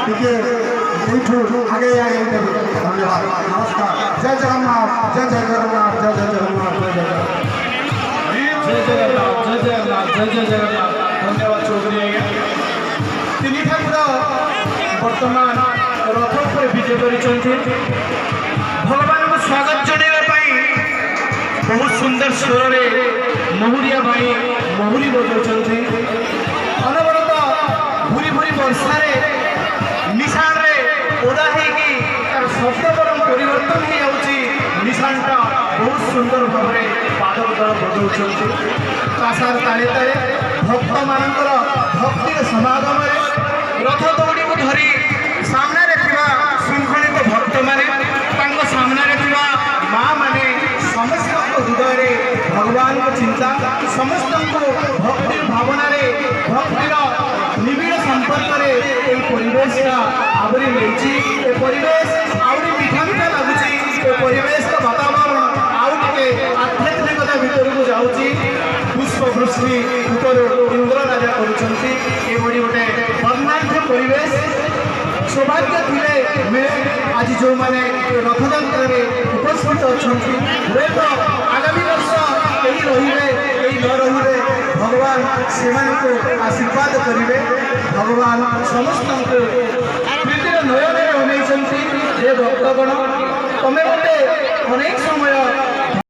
टिके आगे आगे धन्यवाद नमस्कार जय जगन्नाथ जय जय जगन्नाथ जय जय जगन्नाथ जय जय जगन्नाथ जय जगन्नाथ जय जय जगन्नाथ धन्यवाद चौधरी आज्ञा तीन ठाकुर बर्तमान रथ पर विजय कर भगवान को स्वागत जनाइबा बहुत सुंदर स्वर में महुरिया भाई महुरी बजाउछन्ति अनवरत भूरी भूरी वर्षा निशान रे ओदा हेकी तार शब्द बरम परिवर्तन हो जाउछि निशानटा बहुत सुंदर भाव में पादक दल बजाउछन्ति आशार ताले ताले भक्त मानकर भक्तिर समागम रथ दौड़ी को धरी सामने शृंखलित भक्त माने सामने माँ माने समस्त हृदय भगवान को चिंता समस्त भक्ति भावना भक्तिर निबिड़ संपर्क परिवेश आवरी मिली परिवेश आहरी मीठा मीठा लगुच परिवेश वातावरण आउ टे आध्यात्मिकता भितर को जाऊँगी पुष्प वृष्टि ऊपर इंद्र राजा करुँचे गोटे वर्णाढ्य परिवेश सौभाग्य थे मिले आज जो मैंने रथयात्रा उपस्थित अच्छा हुए तो आगामी वर्ष यही रही न रही भगवान से आशीर्वाद करेंगे भगवान समस्त प्रीतिर नयन अनेक भक्तगण तुम्हें गोटे अनेक समय